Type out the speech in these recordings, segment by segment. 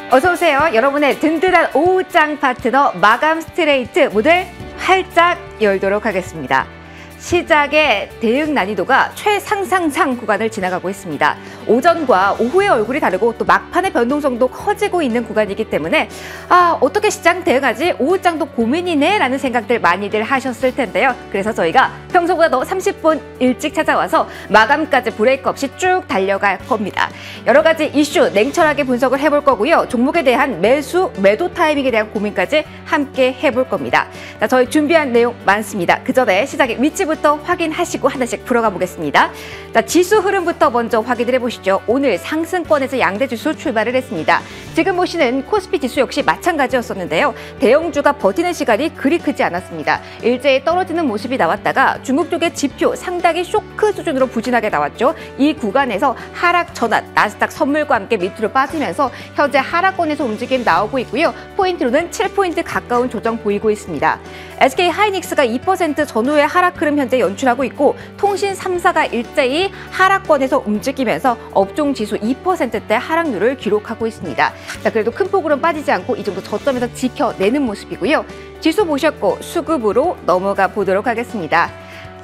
어서오세요. 여러분의 든든한 오후장 파트너 마감 스트레이트 문을 활짝 열도록 하겠습니다. 시작의 대응 난이도가 최상상상 구간을 지나가고 있습니다. 오전과 오후의 얼굴이 다르고 또 막판의 변동성도 커지고 있는 구간이기 때문에 어떻게 시장 대응하지? 오후장도 고민이네 라는 생각들 많이들 하셨을 텐데요. 그래서 저희가 평소보다 더 30분 일찍 찾아와서 마감까지 브레이크 없이 쭉 달려갈 겁니다. 여러 가지 이슈 냉철하게 분석을 해볼 거고요. 종목에 대한 매도 타이밍에 대한 고민까지 함께 해볼 겁니다. 자, 저희 준비한 내용 많습니다. 그 전에 시장의 위치부터 확인하시고 하나씩 풀어가 보겠습니다. 자, 지수 흐름부터 먼저 확인을 해보시죠. 오늘 상승권에서 양대 지수 출발을 했습니다. 지금 보시는 코스피 지수 역시 마찬가지였었는데요. 대형주가 버티는 시간이 그리 크지 않았습니다. 일제히 떨어지는 모습이 나왔다가 중국 쪽의 지표 상당히 쇼크 수준으로 부진하게 나왔죠. 이 구간에서 하락 전환, 나스닥 선물과 함께 밑으로 빠지면서 현재 하락권에서 움직임 나오고 있고요. 포인트로는 7포인트 가까운 조정 보이고 있습니다. SK 하이닉스가 2% 전후의 하락 흐름 현재 연출하고 있고 통신 3사가 일제히 하락권에서 움직이면서 업종 지수 2%대 하락률을 기록하고 있습니다. 자, 그래도 큰 폭으로는 빠지지 않고 이 정도 저점에서 지켜내는 모습이고요. 지수 보셨고 수급으로 넘어가 보도록 하겠습니다.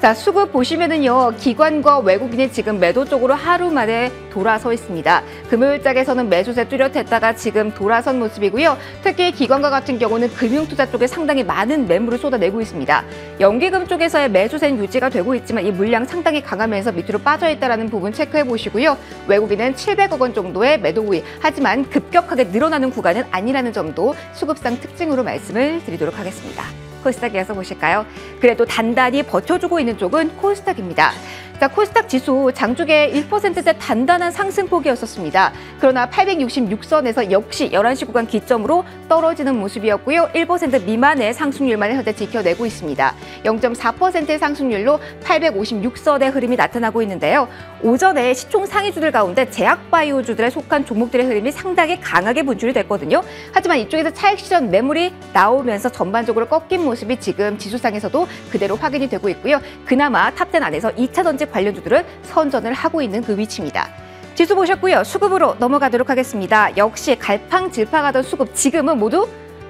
자, 수급 보시면은요, 기관과 외국인이 지금 매도 쪽으로 하루 만에 돌아서 있습니다. 금요일장에서는 매수세 뚜렷했다가 지금 돌아선 모습이고요. 특히 기관과 같은 경우는 금융투자 쪽에 상당히 많은 매물을 쏟아내고 있습니다. 연기금 쪽에서의 매수세는 유지가 되고 있지만 이 물량 상당히 강하면서 밑으로 빠져있다는 부분 체크해 보시고요. 외국인은 700억 원 정도의 매도 우위, 하지만 급격하게 늘어나는 구간은 아니라는 점도 수급상 특징으로 말씀을 드리도록 하겠습니다. 코스닥 이어서 보실까요? 그래도 단단히 버텨주고 있는 쪽은 코스닥입니다. 자, 코스닥 지수 장중에 1%대 단단한 상승폭이었었습니다. 그러나 866선에서 역시 11시 구간 기점으로 떨어지는 모습이었고요. 1% 미만의 상승률만 현재 지켜내고 있습니다. 0.4%의 상승률로 856선의 흐름이 나타나고 있는데요. 오전에 시총 상위주들 가운데 제약바이오주들에 속한 종목들의 흐름이 상당히 강하게 분출이 됐거든요. 하지만 이쪽에서 차익 실현 매물이 나오면서 전반적으로 꺾인 모습이 지금 지수상에서도 그대로 확인이 되고 있고요. 그나마 탑10 안에서 2차전지 관련주들은 선전을 하고 있는 그 위치입니다. 지수 보셨고요. 수급으로 넘어가도록 하겠습니다. 역시 갈팡질팡하던 수급 지금은 모두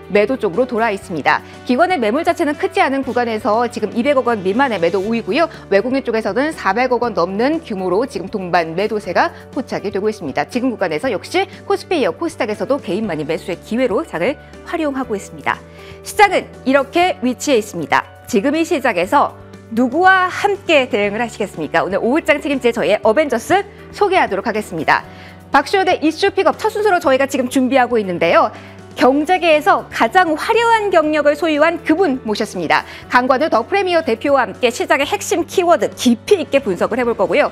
매도 쪽으로 돌아 있습니다. 기관의 매물 자체는 크지 않은 구간에서 지금 200억 원 미만의 매도 우위고요. 외국인 쪽에서는 400억 원 넘는 규모로 지금 동반 매도세가 포착이 되고 있습니다. 지금 구간에서 역시 코스피 이어 코스닥에서도 개인만이 매수의 기회로 장을 활용하고 있습니다. 시장은 이렇게 위치해 있습니다. 지금 이 시작에서 누구와 함께 대응을 하시겠습니까? 오늘 오후장 책임질 저희의 어벤져스 소개하도록 하겠습니다. 박시원의 이슈 픽업 첫 순서로 저희가 지금 준비하고 있는데요. 경제계에서 가장 화려한 경력을 소유한 그분 모셨습니다. 강관우 더 프리미어 대표와 함께 시장의 핵심 키워드 깊이 있게 분석을 해볼 거고요.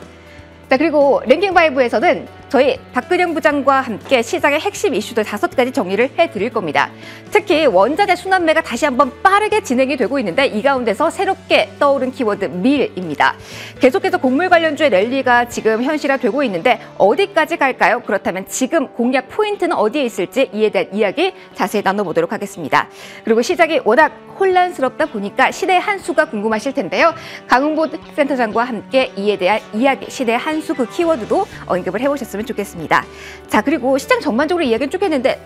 자, 그리고 랭킹5에서는 저희 박근영 부장과 함께 시장의 핵심 이슈들 5가지 정리를 해드릴 겁니다. 특히 원자재 순환매가 다시 한번 빠르게 진행이 되고 있는데 이 가운데서 새롭게 떠오른 키워드 밀입니다. 계속해서 곡물 관련주의 랠리가 지금 현실화되고 있는데 어디까지 갈까요? 그렇다면 지금 공략 포인트는 어디에 있을지 이에 대한 이야기 자세히 나눠보도록 하겠습니다. 그리고 시장이 워낙 혼란스럽다 보니까 시대의 한 수가 궁금하실 텐데요. 강은보 센터장과 함께 이에 대한 이야기, 시대의 한 수 그 키워드도 언급을 해보셨으면 좋겠습니다. 자, 그리고 시장 전반적으로 이야기는 쭉 했는데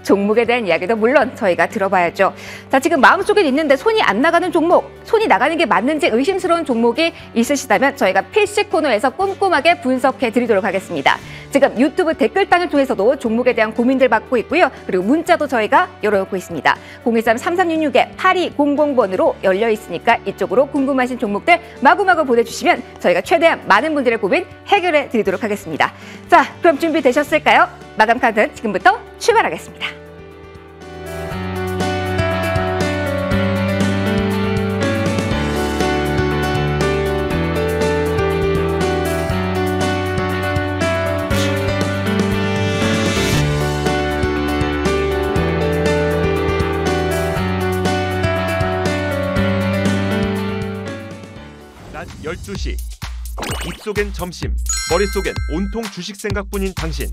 종목에 대한 이야기도 물론 저희가 들어봐야죠. 자, 지금 마음속에 있는데 손이 안 나가는 종목, 손이 나가는 게 맞는지 의심스러운 종목이 있으시다면 저희가 필시 코너에서 꼼꼼하게 분석해 드리도록 하겠습니다. 지금 유튜브 댓글단을 통해서도 종목에 대한 고민들 받고 있고요. 그리고 문자도 저희가 열어놓고 있습니다. 013-3366-8200번으로 열려 있으니까 이쪽으로 궁금하신 종목들 마구마구 보내주시면 저희가 최대한 많은 분들의 고민 해결해 드리도록 하겠습니다. 자, 그럼 준비되셨을까요? 마감 카드 지금부터 출발하겠습니다. 낮 12시 입속엔 점심, 머릿속엔 온통 주식 생각뿐인 당신.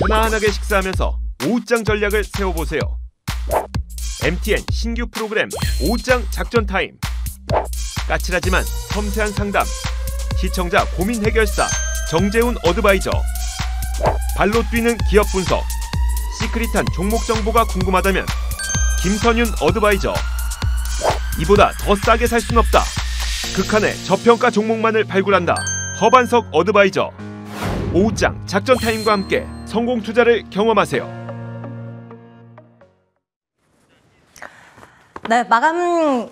편안하게 식사하면서 오후장 전략을 세워보세요. MTN 신규 프로그램 오후장 작전 타임. 까칠하지만 섬세한 상담. 시청자 고민 해결사 정재훈 어드바이저. 발로 뛰는 기업 분석. 시크릿한 종목 정보가 궁금하다면 김선윤 어드바이저. 이보다 더 싸게 살 순 없다. 극한의 저평가 종목만을 발굴한다. 허반석 어드바이저. 오후장 작전 타임과 함께 성공 투자를 경험하세요. 네, 마감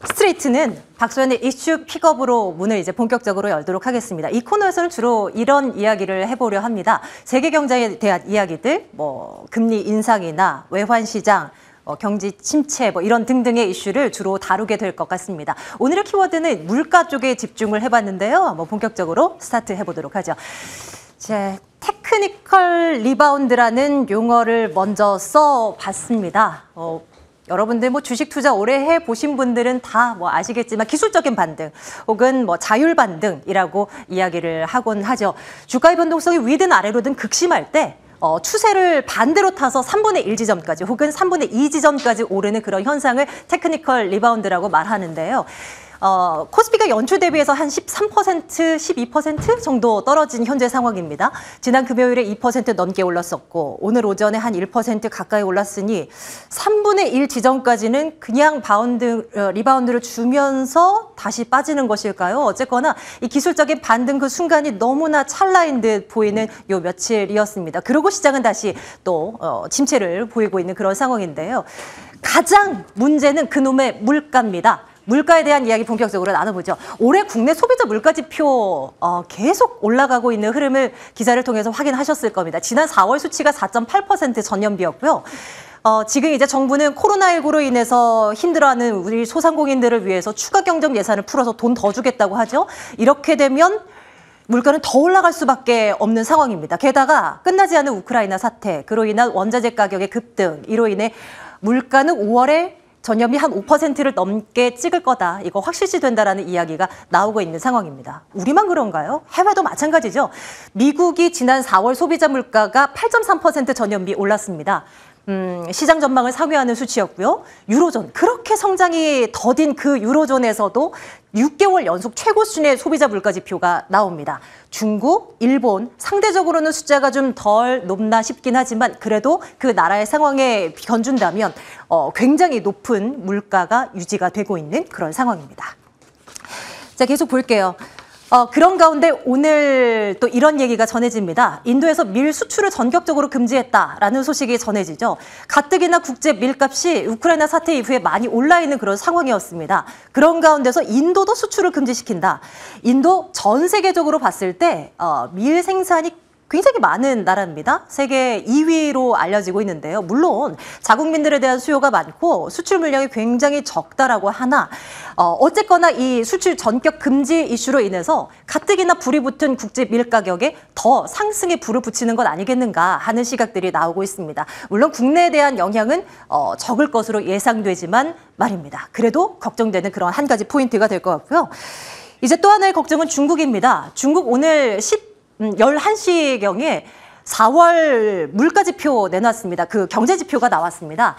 스트레이트는 박소연의 이슈 픽업으로 문을 이제 본격적으로 열도록 하겠습니다. 이 코너에서는 주로 이런 이야기를 해보려 합니다. 세계 경제에 대한 이야기들, 금리 인상이나 외환 시장, 경제 침체 이런 등등의 이슈를 주로 다루게 될 것 같습니다. 오늘의 키워드는 물가 쪽에 집중을 해봤는데요. 본격적으로 스타트 해보도록 하죠. 테크니컬 리바운드라는 용어를 먼저 써봤습니다. 여러분들 주식 투자 오래 해보신 분들은 다 아시겠지만 기술적인 반등 혹은 자율 반등이라고 이야기를 하곤 하죠. 주가의 변동성이 위든 아래로든 극심할 때 추세를 반대로 타서 3분의 1 지점까지 혹은 3분의 2 지점까지 오르는 그런 현상을 테크니컬 리바운드라고 말하는데요. 코스피가 연초 대비해서 한 13%, 12% 정도 떨어진 현재 상황입니다. 지난 금요일에 2% 넘게 올랐었고 오늘 오전에 한 1% 가까이 올랐으니 3분의 1 지점까지는 그냥 리바운드를 주면서 다시 빠지는 것일까요? 어쨌거나 이 기술적인 반등 그 순간이 너무나 찰나인 듯 보이는 요 며칠이었습니다. 그리고 시장은 다시 또 침체를 보이고 있는 그런 상황인데요. 가장 문제는 그놈의 물가입니다. 물가에 대한 이야기 본격적으로 나눠보죠. 올해 국내 소비자 물가지표 계속 올라가고 있는 흐름을 기사를 통해서 확인하셨을 겁니다. 지난 4월 수치가 4.8% 전년비였고요. 지금 이제 정부는 코로나19로 인해서 힘들어하는 우리 소상공인들을 위해서 추가 경정 예산을 풀어서 돈 더 주겠다고 하죠. 이렇게 되면 물가는 더 올라갈 수밖에 없는 상황입니다. 게다가 끝나지 않은 우크라이나 사태, 그로 인한 원자재 가격의 급등, 이로 인해 물가는 5월에 전년비 한 5%를 넘게 찍을 거다. 이거 확실시 된다라는 이야기가 나오고 있는 상황입니다. 우리만 그런가요? 해외도 마찬가지죠. 미국이 지난 4월 소비자 물가가 8.3% 전년비 올랐습니다. 시장 전망을 상회하는 수치였고요. 유로존, 그렇게 성장이 더딘 그 유로존에서도 6개월 연속 최고 수준의 소비자 물가 지표가 나옵니다. 중국, 일본, 상대적으로는 숫자가 좀 덜 높나 싶긴 하지만 그래도 그 나라의 상황에 견준다면 굉장히 높은 물가가 유지가 되고 있는 그런 상황입니다. 자, 계속 볼게요. 그런 가운데 오늘 또 이런 얘기가 전해집니다. 인도에서 밀 수출을 전격적으로 금지했다라는 소식이 전해지죠. 가뜩이나 국제 밀값이 우크라이나 사태 이후에 많이 올라 있는 그런 상황이었습니다. 그런 가운데서 인도도 수출을 금지시킨다. 인도 전 세계적으로 봤을 때 밀 생산이 굉장히 많은 나라입니다. 세계 2위로 알려지고 있는데요. 물론 자국민들에 대한 수요가 많고 수출 물량이 굉장히 적다라고 하나 어쨌거나 이 수출 전격 금지 이슈로 인해서 가뜩이나 불이 붙은 국제 밀 가격에 더 상승에 불을 붙이는 것 아니겠는가 하는 시각들이 나오고 있습니다. 물론 국내에 대한 영향은 적을 것으로 예상되지만 말입니다. 그래도 걱정되는 그런 한 가지 포인트가 될 것 같고요. 이제 또 하나의 걱정은 중국입니다. 중국 오늘 11시경에 4월 물가지표 내놨습니다. 그 경제지표가 나왔습니다.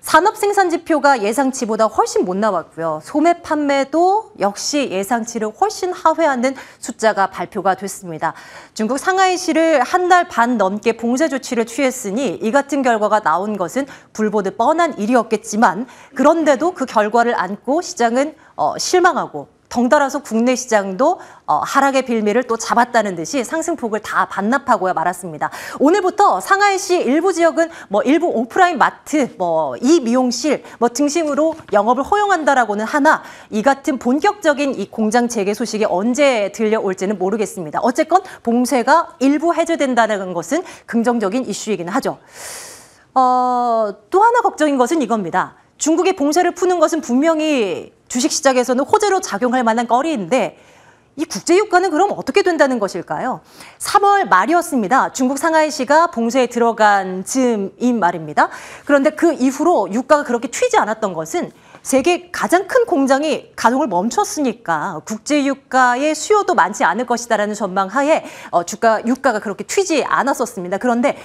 산업생산지표가 예상치보다 훨씬 못 나왔고요. 소매 판매도 역시 예상치를 훨씬 하회하는 숫자가 발표가 됐습니다. 중국 상하이시를 한 달 반 넘게 봉쇄 조치를 취했으니 이 같은 결과가 나온 것은 불보듯 뻔한 일이었겠지만 그런데도 그 결과를 안고 시장은 실망하고 덩달아서 국내 시장도 하락의 빌미를 또 잡았다는 듯이 상승폭을 다 반납하고 말았습니다. 오늘부터 상하이시 일부 지역은 일부 오프라인 마트, 이 미용실 등심으로 영업을 허용한다라고는 하나 이 같은 본격적인 이 공장 재개 소식이 언제 들려올지는 모르겠습니다. 어쨌건 봉쇄가 일부 해제된다는 것은 긍정적인 이슈이긴 하죠. 또 하나 걱정인 것은 이겁니다. 중국의 봉쇄를 푸는 것은 분명히 주식시장에서는 호재로 작용할 만한 거리인데 이 국제유가는 그럼 어떻게 된다는 것일까요? 3월 말이었습니다. 중국 상하이시가 봉쇄에 들어간 즈음인 말입니다. 그런데 그 이후로 유가가 그렇게 튀지 않았던 것은 세계 가장 큰 공장이 가동을 멈췄으니까 국제유가의 수요도 많지 않을 것이다라는 전망하에 유가가 그렇게 튀지 않았었습니다. 그런데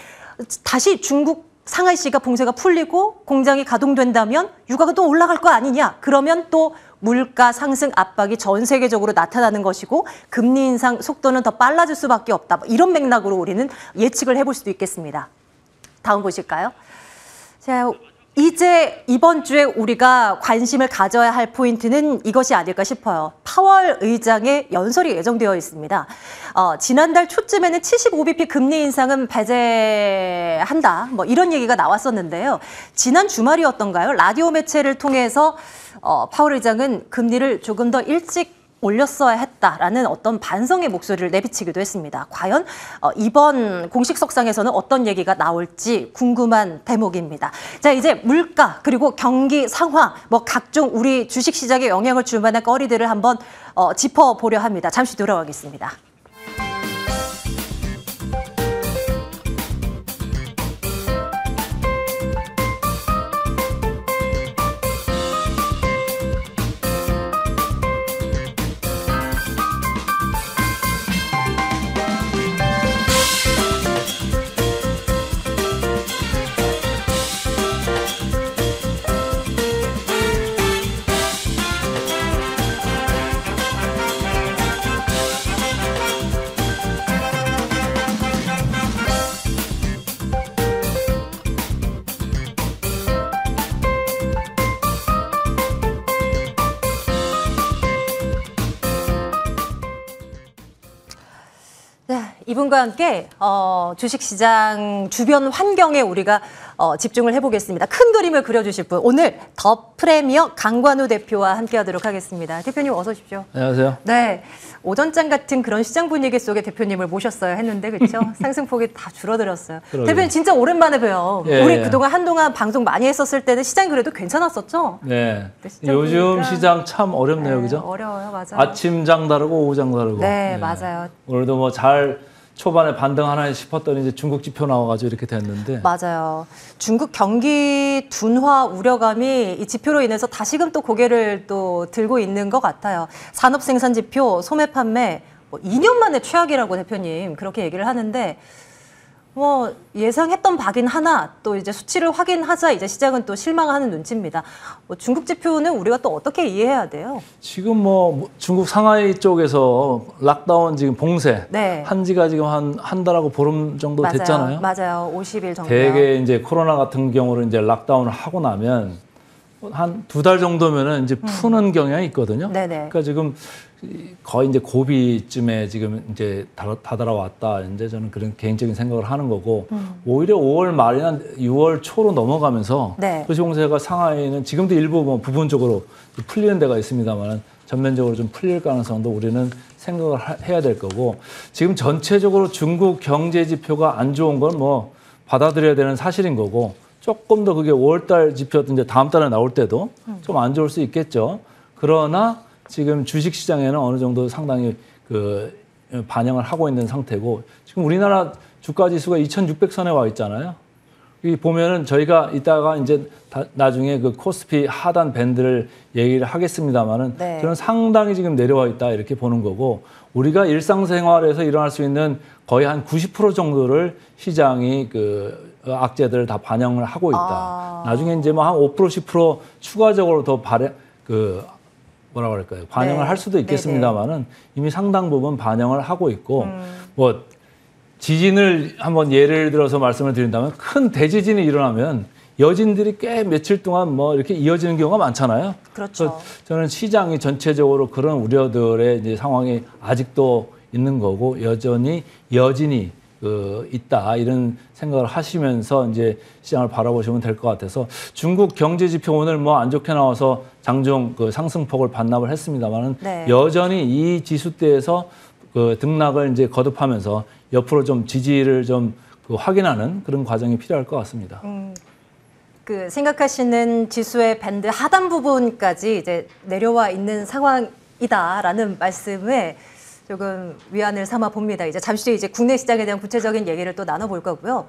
다시 중국 상하이시가 봉쇄가 풀리고 공장이 가동된다면 유가가 또 올라갈 거 아니냐? 그러면 또 물가 상승 압박이 전 세계적으로 나타나는 것이고 금리 인상 속도는 더 빨라질 수밖에 없다. 이런 맥락으로 우리는 예측을 해볼 수도 있겠습니다. 다음 보실까요? 자, 이제 이번 주에 우리가 관심을 가져야 할 포인트는 이것이 아닐까 싶어요. 파월 의장의 연설이 예정되어 있습니다. 지난달 초쯤에는 75bp 금리 인상은 배제한다. 뭐 이런 얘기가 나왔었는데요. 지난 주말이었던가요? 라디오 매체를 통해서 파월 의장은 금리를 조금 더 일찍 올렸어야 했다라는 어떤 반성의 목소리를 내비치기도 했습니다. 과연 이번 공식 석상에서는 어떤 얘기가 나올지 궁금한 대목입니다. 자, 이제 물가 그리고 경기 상황, 뭐 각종 우리 주식시장에 영향을 줄 만한 거리들을 한번 짚어보려 합니다. 잠시 돌아오겠습니다. 이분과 함께 주식시장 주변 환경에 우리가 집중을 해보겠습니다. 큰 그림을 그려주실 분, 오늘 더 프레미어 강관우 대표와 함께하도록 하겠습니다. 대표님 어서 오십시오. 안녕하세요. 네, 오전장 같은 그런 시장 분위기 속에 대표님을 모셨어야 했는데 그렇죠? 상승폭이 다 줄어들었어요. 그러게요. 대표님 진짜 오랜만에 봬요. 예, 우리 예. 그동안 한동안 방송 많이 했었을 때는 시장이 그래도 괜찮았었죠? 네. 시장 요즘 보니까 시장 참 어렵네요, 네, 그죠? 어려워요, 맞아요. 아침장 다르고 오후장 다르고. 네, 맞아요. 오늘도 뭐 잘 초반에 반등하나 싶었더니 이제 중국 지표 나와가지고 이렇게 됐는데. 맞아요. 중국 경기 둔화 우려감이 이 지표로 인해서 다시금 또 고개를 또 들고 있는 것 같아요. 산업 생산 지표, 소매 판매 2년 만에 최악이라고 대표님 그렇게 얘기를 하는데 뭐 예상했던 바긴 하나 또 이제 수치를 확인하자 이제 시장은 또 실망하는 눈치입니다. 중국 지표는 우리가 또 어떻게 이해해야 돼요? 지금 뭐 중국 상하이 쪽에서 락다운 지금 봉쇄 네. 한 지가 지금 한 달하고 보름 정도 맞아요. 됐잖아요. 맞아요. 50일 정도. 대개 이제 코로나 같은 경우는 이제 락다운을 하고 나면 한 2달 정도면은 이제 푸는 경향이 있거든요. 네네. 그러니까 지금 거의 이제 고비쯤에 지금 이제 다다라왔다. 이제 저는 그런 개인적인 생각을 하는 거고 오히려 5월 말이나 6월 초로 넘어가면서 네. 도시공사가 상하이는 지금도 일부 뭐 부분적으로 풀리는 데가 있습니다만 전면적으로 좀 풀릴 가능성도 우리는 생각을 해야 될 거고 지금 전체적으로 중국 경제 지표가 안 좋은 건 뭐 받아들여야 되는 사실인 거고 조금 더 그게 5월달 지표든 이제 다음 달에 나올 때도 좀 안 좋을 수 있겠죠. 그러나 지금 주식시장에는 어느 정도 상당히 그 반영을 하고 있는 상태고 지금 우리나라 주가지수가 2,600선에 와 있잖아요. 여기 보면은 저희가 이따가 이제 나중에 그 코스피 하단 밴드를 얘기를 하겠습니다만은 네. 저는 상당히 지금 내려와 있다 이렇게 보는 거고 우리가 일상생활에서 일어날 수 있는 거의 한 90% 정도를 시장이 그 악재들을 다 반영을 하고 있다. 나중에 이제 뭐 한 5% 10% 추가적으로 더 뭐라 그럴까요? 반영을 네. 할 수도 있겠습니다만은 이미 상당 부분 반영을 하고 있고 뭐 지진을 한번 예를 들어서 말씀을 드린다면 큰 대지진이 일어나면 여진들이 꽤 며칠 동안 뭐 이렇게 이어지는 경우가 많잖아요. 그렇죠. 저는 시장이 전체적으로 그런 우려들의 이제 상황이 아직도 있는 거고 여전히 여진이 있다 이런 생각을 하시면서 이제 시장을 바라보시면 될 것 같아서 중국 경제 지표 오늘 뭐 안 좋게 나와서 장중 그 상승폭을 반납을 했습니다만은 네. 여전히 이 지수대에서 그 등락을 이제 거듭하면서 옆으로 좀 지지를 좀 확인하는 그런 과정이 필요할 것 같습니다. 그 생각하시는 지수의 밴드 하단 부분까지 이제 내려와 있는 상황이다라는 말씀에 조금 위안을 삼아 봅니다. 이제 잠시 이제 국내 시장에 대한 구체적인 얘기를 또 나눠볼 거고요.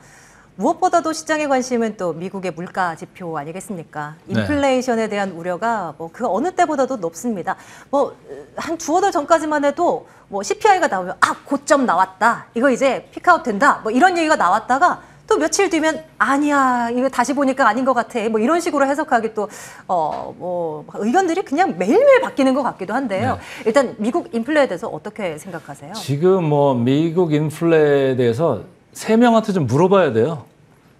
무엇보다도 시장의 관심은 또 미국의 물가 지표 아니겠습니까? 인플레이션에 대한 우려가 뭐 그 어느 때보다도 높습니다. 뭐 한 두어 달 전까지만 해도 뭐 CPI가 나오면 고점 나왔다. 이거 이제 피크아웃 된다. 뭐 이런 얘기가 나왔다가 또 며칠 뒤면 아니야 이거 다시 보니까 아닌 것 같아 뭐 이런 식으로 해석하기 또 뭐 의견들이 그냥 매일매일 바뀌는 것 같기도 한데요. 네. 일단 미국 인플레에 대해서 어떻게 생각하세요? 지금 뭐 미국 인플레에 대해서 3명한테 좀 물어봐야 돼요.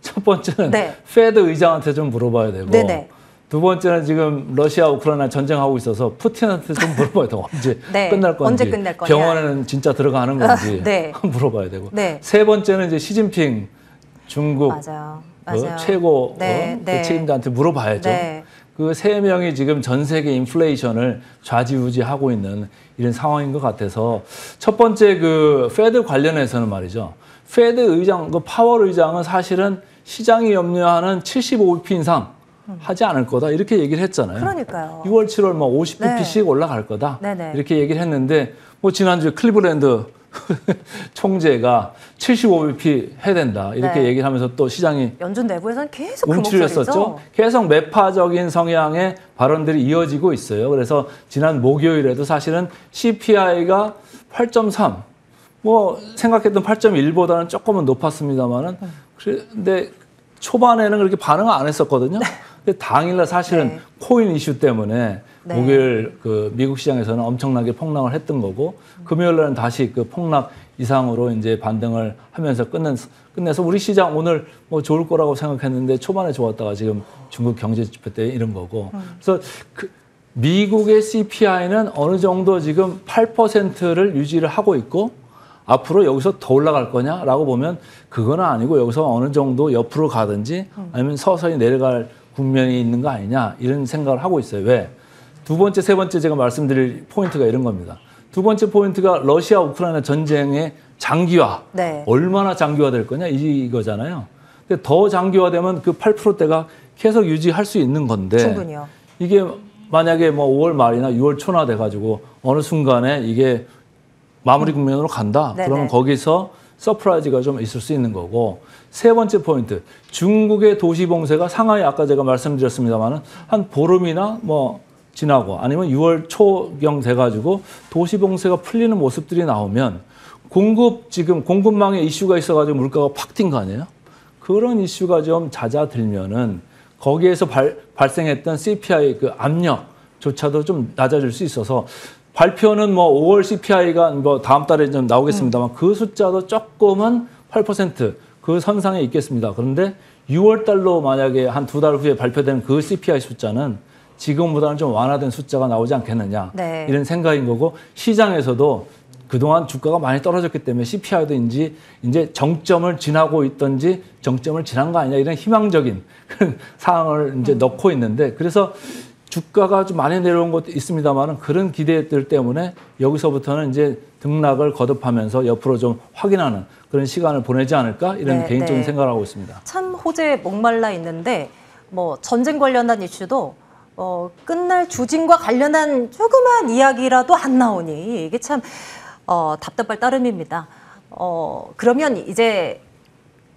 첫 번째는 네. 페드 의장한테 좀 물어봐야 되고 네네. 두 번째는 지금 러시아 우크라이나 전쟁하고 있어서 푸틴한테 좀 물어봐야 되고 언제 네. 끝날 건지 언제 끝날 거냐. 병원에는 진짜 들어가는 건지 네. 물어봐야 되고 네. 세 번째는 이제 시진핑 중국 맞아요. 최고 네. 네. 책임자한테 물어봐야죠. 네. 그 세 명이 지금 전 세계 인플레이션을 좌지우지하고 있는 이런 상황인 것 같아서 첫 번째 그 페드 관련해서는 말이죠. 페드 의장, 그 파월 의장은 사실은 시장이 염려하는 75bp 인상 하지 않을 거다 이렇게 얘기를 했잖아요. 그러니까요. 6월, 7월 뭐 50bp씩 네. 올라갈 거다 네네. 이렇게 얘기를 했는데 뭐 지난주에 클리블랜드 총재가 75bp 해야 된다 이렇게 네. 얘기를 하면서 또 시장이 연준 내부에서는 계속 그 움츠렸었죠. 목소리죠. 계속 매파적인 성향의 발언들이 이어지고 있어요. 그래서 지난 목요일에도 사실은 CPI가 8.3, 뭐 생각했던 8.1보다는 조금은 높았습니다만은 그런데 초반에는 그렇게 반응을 안 했었거든요. 근데 당일날 사실은 네. 코인 이슈 때문에 네. 목요일 그 미국 시장에서는 엄청나게 폭락을 했던 거고 금요일날은 다시 그 폭락 이상으로 이제 반등을 하면서 끝내서 우리 시장 오늘 뭐 좋을 거라고 생각했는데 초반에 좋았다가 지금 중국 경제 지표 때 이런 거고. 그래서 그 미국의 CPI는 어느 정도 지금 8%를 유지를 하고 있고 앞으로 여기서 더 올라갈 거냐라고 보면 그건 아니고 여기서 어느 정도 옆으로 가든지 아니면 서서히 내려갈 국면이 있는 거 아니냐 이런 생각을 하고 있어요. 왜? 두 번째, 세 번째 제가 말씀드릴 포인트가 이런 겁니다. 두 번째 포인트가 러시아 우크라이나 전쟁의 장기화. 네. 얼마나 장기화될 거냐 이거잖아요. 근데 더 장기화되면 그 8%대가 계속 유지할 수 있는 건데 충분히요. 이게 만약에 뭐 5월 말이나 6월 초나 돼가지고 어느 순간에 이게 마무리 국면으로 간다. 네네. 그러면 거기서 서프라이즈가 좀 있을 수 있는 거고 세 번째 포인트 중국의 도시 봉쇄가 상하이 아까 제가 말씀드렸습니다만은 한 보름이나 뭐 지나고 아니면 6월 초경 돼가지고 도시 봉쇄가 풀리는 모습들이 나오면 지금 공급망에 이슈가 있어가지고 물가가 팍 뛴 거 아니에요? 그런 이슈가 좀 잦아들면은 거기에서 발생했던 CPI 그 압력조차도 좀 낮아질 수 있어서 발표는 뭐 5월 CPI가 뭐 다음 달에 좀 나오겠습니다만 그 숫자도 조금은 8%그 선상에 있겠습니다. 그런데 6월 달로 만약에 한 두 달 후에 발표되는 그 CPI 숫자는 지금보다는 좀 완화된 숫자가 나오지 않겠느냐 네. 이런 생각인 거고 시장에서도 그동안 주가가 많이 떨어졌기 때문에 CPI도 이제 정점을 지나고 있던지 정점을 지난 거 아니냐 이런 희망적인 그런 사항을 이제 넣고 있는데 그래서 주가가 좀 많이 내려온 것도 있습니다만은 그런 기대들 때문에 여기서부터는 이제 등락을 거듭하면서 옆으로 좀 확인하는 그런 시간을 보내지 않을까 이런 네, 개인적인 네. 생각을 하고 있습니다. 참 호재에 목말라 있는데 뭐 전쟁 관련한 이슈도 끝날 주진과 관련한 조그만 이야기라도 안 나오니 이게 참 답답할 따름입니다. 그러면 이제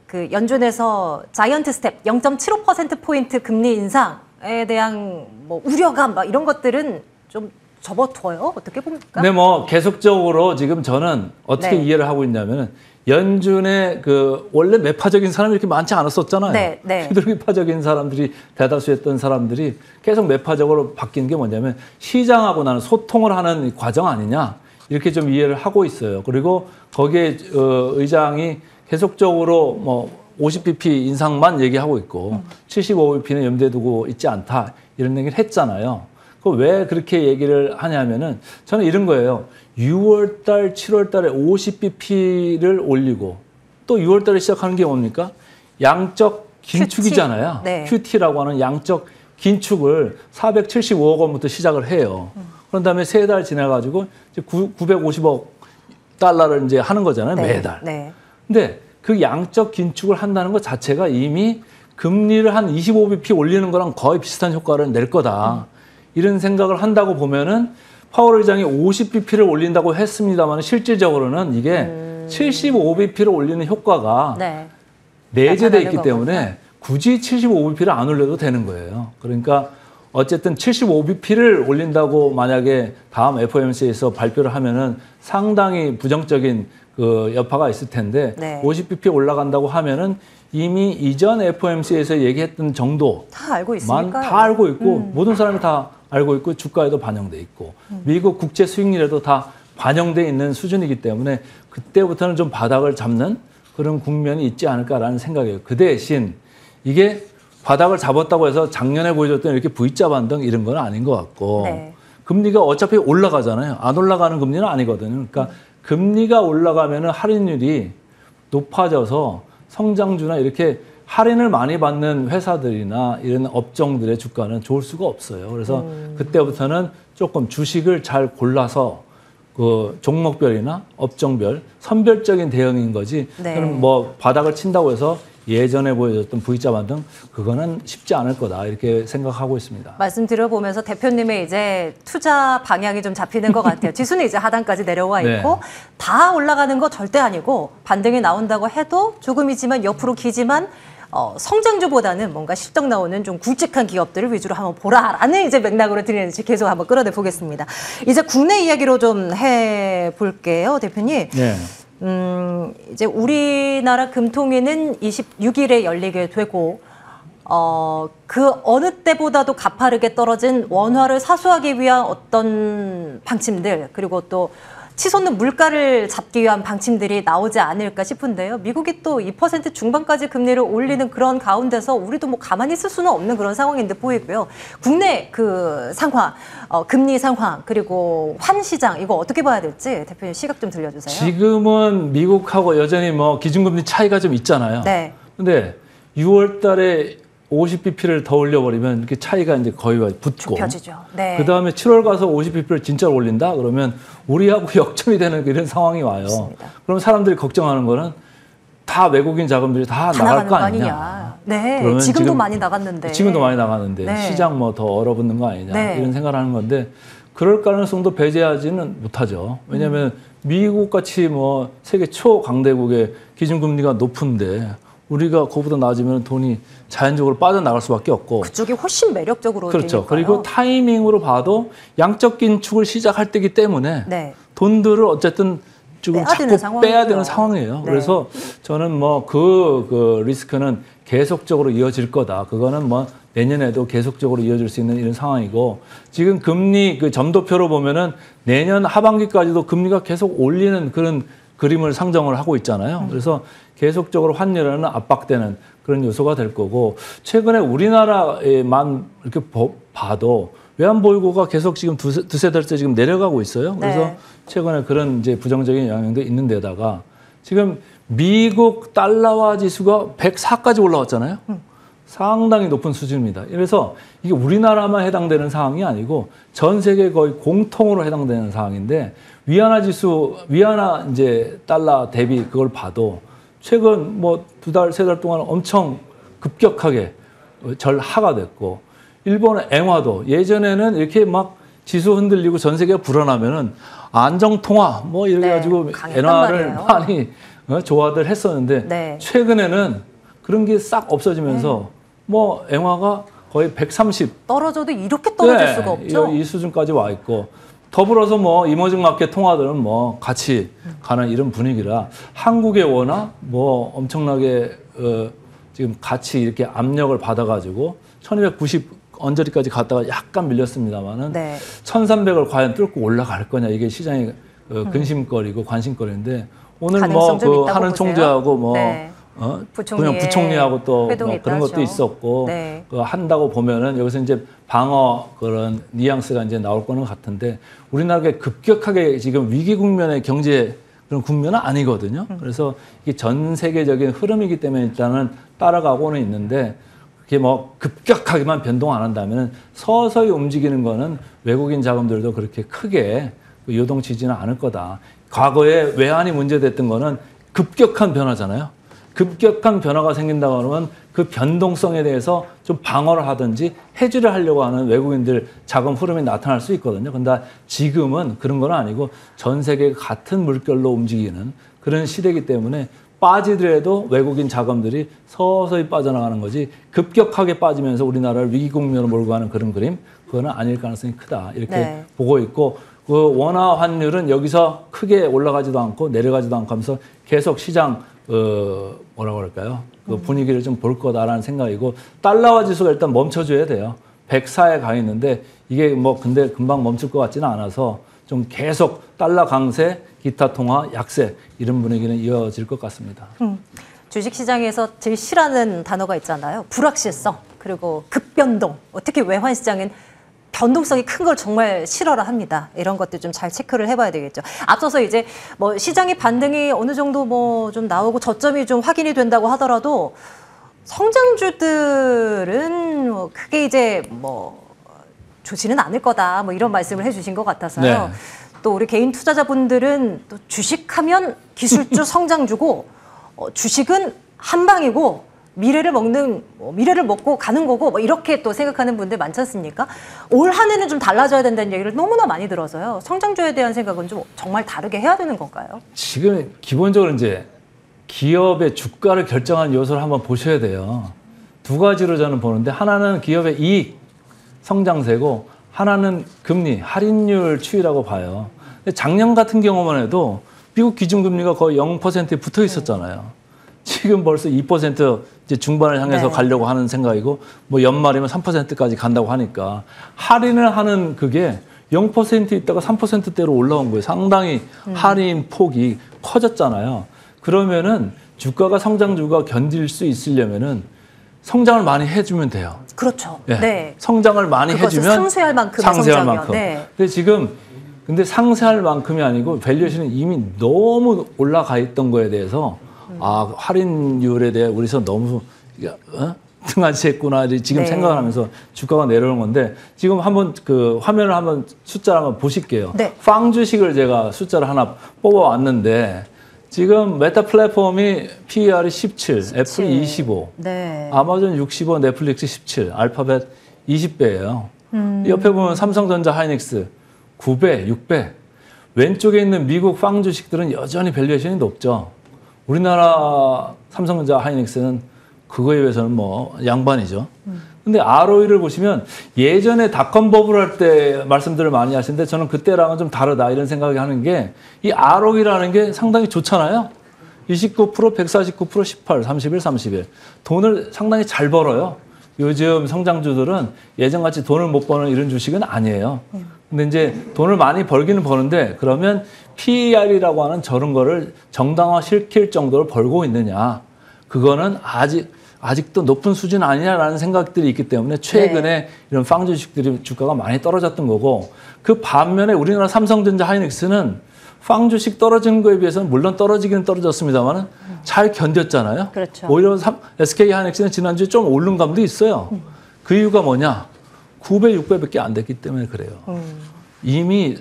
그 연준에서 자이언트 스텝 0.75%포인트 금리 인상에 대한 뭐 우려감 막 이런 것들은 좀 접어둬요? 어떻게 봅니까? 근데 뭐 계속적으로 지금 저는 어떻게 네. 이해를 하고 있냐면은 연준의 그 원래 매파적인 사람이 이렇게 많지 않았었잖아요. 네, 네. 휘두르기파적인 사람들이 대다수였던 사람들이 계속 매파적으로 바뀐 게 뭐냐면 시장하고 나는 소통을 하는 과정 아니냐 이렇게 좀 이해를 하고 있어요. 그리고 거기에 의장이 계속적으로 뭐 50bp 인상만 얘기하고 있고 75bp는 염두에 두고 있지 않다 이런 얘기를 했잖아요. 그 왜 그렇게 얘기를 하냐면은 저는 이런 거예요. 6월 달, 7월 달에 50bp를 올리고 또 6월 달에 시작하는 게 뭡니까? 양적 긴축이잖아요. QT. 네. QT라고 하는 양적 긴축을 475억 원부터 시작을 해요. 그런 다음에 3달 지나가지고 이제 950억 달러를 이제 하는 거잖아요. 네, 매달. 네. 근데 그 양적 긴축을 한다는 것 자체가 이미 금리를 한 25bp 올리는 거랑 거의 비슷한 효과를 낼 거다. 이런 생각을 한다고 보면은 파월 의장이 50bp를 올린다고 했습니다만 실질적으로는 이게 75bp를 올리는 효과가 네. 내재돼 있기 나타나는 때문에 거군요. 굳이 75bp를 안 올려도 되는 거예요. 그러니까 어쨌든 75bp를 올린다고 만약에 다음 FOMC에서 발표를 하면은 상당히 부정적인 그 여파가 있을 텐데 네. 50bp 올라간다고 하면은 이미 이전 FOMC에서 얘기했던 정도 다 알고 만 있으니까요. 다 알고 있고 모든 사람이 다 알고 있고 주가에도 반영돼 있고 미국 국제 수익률에도 다 반영돼 있는 수준이기 때문에 그때부터는 좀 바닥을 잡는 그런 국면이 있지 않을까라는 생각이에요. 그 대신 이게 바닥을 잡았다고 해서 작년에 보여줬던 이렇게 V자 반등 이런 건 아닌 것 같고 네. 금리가 어차피 올라가잖아요. 안 올라가는 금리는 아니거든요. 그러니까 금리가 올라가면은 할인율이 높아져서 성장주나 이렇게 할인을 많이 받는 회사들이나 이런 업종들의 주가는 좋을 수가 없어요. 그래서 그때부터는 조금 주식을 잘 골라서 그 종목별이나 업종별 선별적인 대응인 거지. 네. 그럼 뭐 바닥을 친다고 해서 예전에 보여줬던 V자 반등 그거는 쉽지 않을 거다 이렇게 생각하고 있습니다. 말씀 들어보면서 대표님의 이제 투자 방향이 좀 잡히는 것 같아요. 지수는 이제 하단까지 내려와 있고 네. 다 올라가는 거 절대 아니고 반등이 나온다고 해도 조금이지만 옆으로 기지만 성장주보다는 뭔가 실적 나오는 좀 굵직한 기업들을 위주로 한번 보라라는 이제 맥락으로 드리는지 계속 한번 끌어내 보겠습니다. 이제 국내 이야기로 좀 해볼게요, 대표님. 네. 이제 우리나라 금통위는 26일에 열리게 되고 그 어느 때보다도 가파르게 떨어진 원화를 사수하기 위한 어떤 방침들 그리고 또 치솟는 물가를 잡기 위한 방침들이 나오지 않을까 싶은데요. 미국이 또 2% 중반까지 금리를 올리는 그런 가운데서 우리도 뭐 가만히 있을 수는 없는 그런 상황인데 보이고요. 국내 그 상황, 금리 상황 그리고 환 시장 이거 어떻게 봐야 될지 대표님 시각 좀 들려주세요. 지금은 미국하고 여전히 뭐 기준금리 차이가 좀 있잖아요. 네. 근데 6월 달에 50bp를 더 올려버리면 이렇게 차이가 이제 거의 붙고. 좁혀지죠. 네. 그 다음에 7월 가서 50bp를 진짜로 올린다? 그러면 우리하고 역전이 되는 이런 상황이 와요. 맞습니다. 그럼 사람들이 걱정하는 거는 다 외국인 자금들이 다 나갈 거 아니냐. 네. 그러면 지금도 많이 나갔는데. 지금도 많이 나가는데 네. 시장 뭐 더 얼어붙는 거 아니냐. 네. 이런 생각을 하는 건데 그럴 가능성도 배제하지는 못하죠. 왜냐하면 미국 같이 뭐 세계 초강대국의 기준금리가 높은데 우리가 그보다 낮으면 돈이 자연적으로 빠져나갈 수밖에 없고. 그쪽이 훨씬 매력적으로 그렇죠. 들리니까요. 그리고 타이밍으로 봐도 양적 긴축을 시작할 때이기 때문에 네. 돈들을 어쨌든 지금 자꾸 빼야 되는 상황이에요. 네. 그래서 저는 뭐 그 리스크는 계속적으로 이어질 거다. 그거는 뭐 내년에도 계속적으로 이어질 수 있는 이런 상황이고 지금 금리 그 점도표로 보면은 내년 하반기까지도 금리가 계속 올리는 그런 그림을 상정을 하고 있잖아요. 그래서 계속적으로 환율에는 압박되는 그런 요소가 될 거고 최근에 우리나라에만 이렇게 봐도 외환보유고가 계속 지금 두세 달째 지금 내려가고 있어요. 그래서 네. 최근에 그런 이제 부정적인 영향도 있는 데다가 지금 미국 달러화 지수가 104까지 올라왔잖아요. 상당히 높은 수준입니다. 그래서 이게 우리나라만 해당되는 상황이 아니고 전 세계 거의 공통으로 해당되는 상황인데 위안화 지수, 위안화 이제 달러 대비 그걸 봐도 최근 뭐 2달, 3달 동안 엄청 급격하게 절하가 됐고 일본의 앵화도 예전에는 이렇게 막 지수 흔들리고 전 세계가 불안하면은 안정통화 뭐 이래 가지고 엔화를 많이 좋아들 했었는데 네. 최근에는 그런 게 싹 없어지면서 뭐 앵화가 거의 130 떨어져도 이렇게 떨어질 수가 없죠. 이 수준까지 와 있고 더불어서 뭐 이머징 마켓 통화들은 뭐 같이 가는 이런 분위기라 한국의 원화 뭐 엄청나게 지금 같이 이렇게 압력을 받아가지고 1290 언저리까지 갔다가 약간 밀렸습니다만은 네. 1300을 과연 뚫고 올라갈 거냐 이게 시장의 근심거리고 관심거리인데 오늘 뭐 그 하는 총재하고 뭐 네. 그냥 부총리하고 또 뭐 그런 것도 하죠. 있었고 네. 그 한다고 보면은 여기서 이제 방어 그런 뉘앙스가 이제 나올 거는 같은데 우리나라가 급격하게 지금 위기 국면의 경제 그런 국면은 아니거든요. 그래서 이게 전 세계적인 흐름이기 때문에 일단은 따라가고는 있는데 그게 뭐 급격하게만 변동 안 한다면 서서히 움직이는 거는 외국인 자금들도 그렇게 크게 요동치지는 않을 거다. 과거에 외환이 문제됐던 거는 급격한 변화잖아요. 급격한 변화가 생긴다고 하면 그 변동성에 대해서 좀 방어를 하든지 해지를 하려고 하는 외국인들 자금 흐름이 나타날 수 있거든요. 근데 지금은 그런 건 아니고 전 세계가 같은 물결로 움직이는 그런 시대이기 때문에 빠지더라도 외국인 자금들이 서서히 빠져나가는 거지 급격하게 빠지면서 우리나라를 위기 국면으로 몰고 가는 그런 그림 그거는 아닐 가능성이 크다 이렇게 보고 있고 그 원화 환율은 여기서 크게 올라가지도 않고 내려가지도 않고 하면서 계속 시장 뭐라고 그럴까요? 그 분위기를 좀 볼 거다라는 생각이고 달러화 지수가 일단 멈춰줘야 돼요. 104에 가 있는데 이게 뭐 근데 금방 멈출 것 같지는 않아서 좀 계속 달러 강세, 기타 통화 약세 이런 분위기는 이어질 것 같습니다. 주식시장에서 제일 싫어하는 단어가 있잖아요. 불확실성, 그리고 급변동, 특히 외환시장은 변동성이 큰 걸 정말 싫어라 합니다. 이런 것들 좀 잘 체크를 해봐야 되겠죠. 앞서서 이제 뭐 시장의 반등이 어느 정도 뭐 좀 나오고 저점이 좀 확인이 된다고 하더라도 성장주들은 뭐 크게 이제 뭐 좋지는 않을 거다. 뭐 이런 말씀을 해주신 것 같아서요. 네. 또 우리 개인 투자자분들은 또 주식하면 기술주 성장주고 주식은 한 방이고 미래를 먹고 가는 거고 뭐 이렇게 또 생각하는 분들 많지 않습니까? 올 한 해는 좀 달라져야 된다는 얘기를 너무나 많이 들어서요. 성장주에 대한 생각은 좀 정말 다르게 해야 되는 건가요? 지금 기본적으로 이제 기업의 주가를 결정하는 요소를 한번 보셔야 돼요. 두 가지로 저는 보는데 하나는 기업의 이익, 성장세고 하나는 금리, 할인율 추이라고 봐요. 근데 작년 같은 경우만 해도 미국 기준금리가 거의 0%에 붙어 있었잖아요. 지금 벌써 2% 이제 중반을 향해서 네. 가려고 하는 생각이고 뭐 연말이면 3%까지 간다고 하니까 할인을 하는 그게 0% 있다가 3%대로 올라온 거예요. 상당히 할인 폭이 커졌잖아요. 그러면은 주가가 성장주가 견딜 수 있으려면은 성장을 많이 해주면 돼요. 그렇죠. 네. 네. 성장을 많이 그것을 해주면 상쇄할 만큼의 상쇄할 성장이요. 만큼. 네. 근데 상쇄할 만큼이 아니고 밸류에이션은 이미 너무 올라가 있던 거에 대해서 아 할인율에 대해 우리서 너무 등한시했구나 지금 네. 생각을 하면서 주가가 내려오는 건데 지금 한번 그 화면을 한번 숫자를 한번 보실게요. 네. 빵 주식을 제가 숫자를 하나 뽑아왔는데 지금 메타 플랫폼이 PER이 17, 애플이 25, 네. 아마존 65, 넷플릭스 17, 알파벳 20배예요. 옆에 보면 삼성전자 하이닉스 9배, 6배. 왼쪽에 있는 미국 빵 주식들은 여전히 밸류에이션이 높죠. 우리나라 삼성전자 하이닉스는 그거에 비해서는 뭐 양반이죠. 근데 ROE를 보시면 예전에 닷컴 버블 할 때 말씀들을 많이 하시는데 저는 그때랑은 좀 다르다 이런 생각이 하는 게 이 ROE라는 게 상당히 좋잖아요. 29%, 149%, 18, 31, 31. 돈을 상당히 잘 벌어요. 요즘 성장주들은 예전같이 돈을 못 버는 이런 주식은 아니에요. 근데 이제 돈을 많이 벌기는 버는데 그러면 PER이라고 하는 저런 거를 정당화 시킬 정도로 벌고 있느냐. 그거는 아직도 높은 수준 아니냐라는 생각들이 있기 때문에 최근에 네. 이런 빵 주식들이 주가가 많이 떨어졌던 거고 그 반면에 우리나라 삼성전자 하이닉스는 빵 주식 떨어지는 거에 비해서는 물론 떨어지기는 떨어졌습니다만 잘 견뎠잖아요. 그렇죠. 오히려 SK 하이닉스는 지난주에 좀 오른 감도 있어요. 그 이유가 뭐냐? 9배, 6배밖에 안 됐기 때문에 그래요. 이미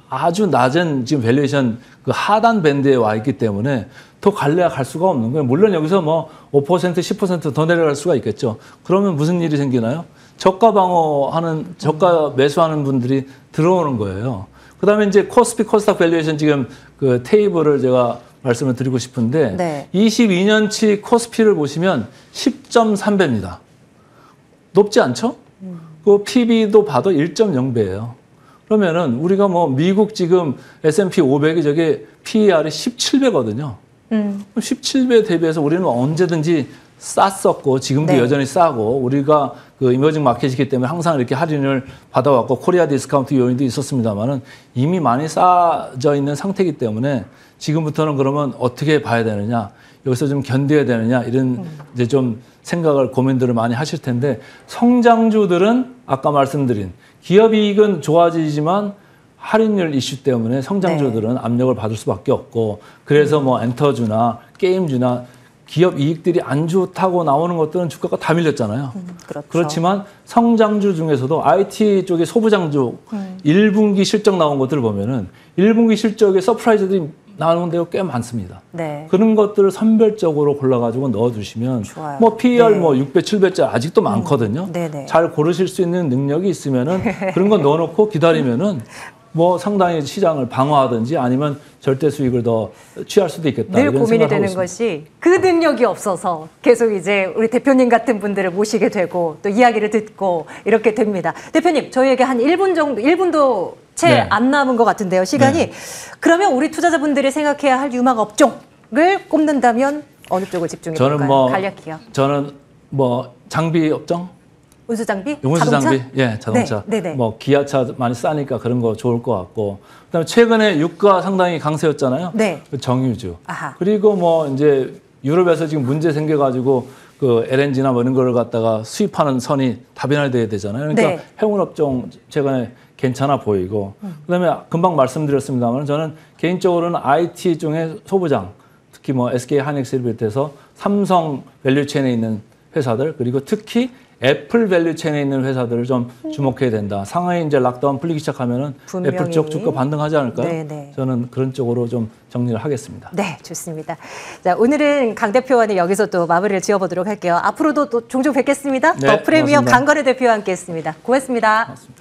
아주 낮은 지금 밸류에이션 그 하단 밴드에 와 있기 때문에 더 갈래야 갈 수가 없는 거예요. 물론 여기서 뭐 5%, 10% 더 내려갈 수가 있겠죠. 그러면 무슨 일이 생기나요? 저가 방어하는, 저가 매수하는 분들이 들어오는 거예요. 그 다음에 이제 코스피 코스닥 밸류에이션 지금 그 테이블을 제가 말씀을 드리고 싶은데 네. 22년치 코스피를 보시면 10.3배입니다. 높지 않죠? 그 PB도 봐도 1.0배예요. 그러면은 우리가 뭐 미국 지금 S&P 500이 저게 PER이 17배거든요. 17배 대비해서 우리는 언제든지 쌌었고 지금도 네. 여전히 싸고 우리가 그 이머징 마켓이기 때문에 항상 이렇게 할인을 받아왔고 코리아 디스카운트 요인도 있었습니다만은 이미 많이 싸져 있는 상태이기 때문에 지금부터는 그러면 어떻게 봐야 되느냐 여기서 좀 견뎌야 되느냐 이런 이제 좀 생각을 고민들을 많이 하실 텐데 성장주들은 아까 말씀드린 기업 이익은 좋아지지만 할인율 이슈 때문에 성장주들은 네. 압력을 받을 수밖에 없고 그래서 뭐 엔터주나 게임주나 기업 이익들이 안 좋다고 나오는 것들은 주가가 다 밀렸잖아요. 그렇죠. 그렇지만 성장주 중에서도 IT 쪽의 소부장주 1분기 실적 나온 것들을 보면은 1분기 실적에 서프라이즈들이 나오는 데가 꽤 많습니다. 네. 그런 것들을 선별적으로 골라가지고 넣어두시면 좋아요. 뭐 PER 네. 뭐 6배, 7배짜리 아직도 많거든요. 네네. 잘 고르실 수 있는 능력이 있으면은 그런 거 넣어놓고 기다리면은 뭐 상당히 시장을 방어하든지 아니면 절대 수익을 더 취할 수도 있겠다. 늘 이런 고민이 생각을 하고 되는 있습니다. 것이 그 능력이 없어서 계속 이제 우리 대표님 같은 분들을 모시게 되고 또 이야기를 듣고 이렇게 됩니다. 대표님, 저희에게 한 1분 정도, 1분도 채 안 네. 남은 것 같은데요, 시간이. 네. 그러면 우리 투자자분들이 생각해야 할 유망 업종을 꼽는다면 어느 쪽을 집중해 볼까요? 간략히요. 저는 뭐 장비 업종, 운수 장비? 운수 자동차? 장비, 예, 자동차. 네, 네. 뭐 기아차 많이 싸니까 그런 거 좋을 것 같고. 그다음에 최근에 유가 상당히 강세였잖아요. 네. 그 정유주. 아하. 그리고 뭐 이제 유럽에서 지금 문제 생겨가지고 그 LNG나 뭐 이런 거를 갖다가 수입하는 선이 다변화돼야 되잖아요. 그러니까 네. 해운업종 최근에 괜찮아 보이고. 그다음에 금방 말씀드렸습니다만 저는 개인적으로는 IT 중에 소부장, 특히 뭐 SK 하이닉스를 비롯해서 삼성 밸류체인에 있는 회사들 그리고 특히 애플 밸류체인에 있는 회사들을 좀 주목해야 된다. 상하이 이제 락다운 풀리기 시작하면은 분명히. 애플 쪽 주가 반등하지 않을까요? 네네. 저는 그런 쪽으로 좀 정리를 하겠습니다. 네, 좋습니다. 자, 오늘은 강 대표와는 여기서 또 마무리를 지어보도록 할게요. 앞으로도 또 종종 뵙겠습니다. 네, 더 프리미엄 고맙습니다. 강건우 대표와 함께했습니다. 고맙습니다. 고맙습니다.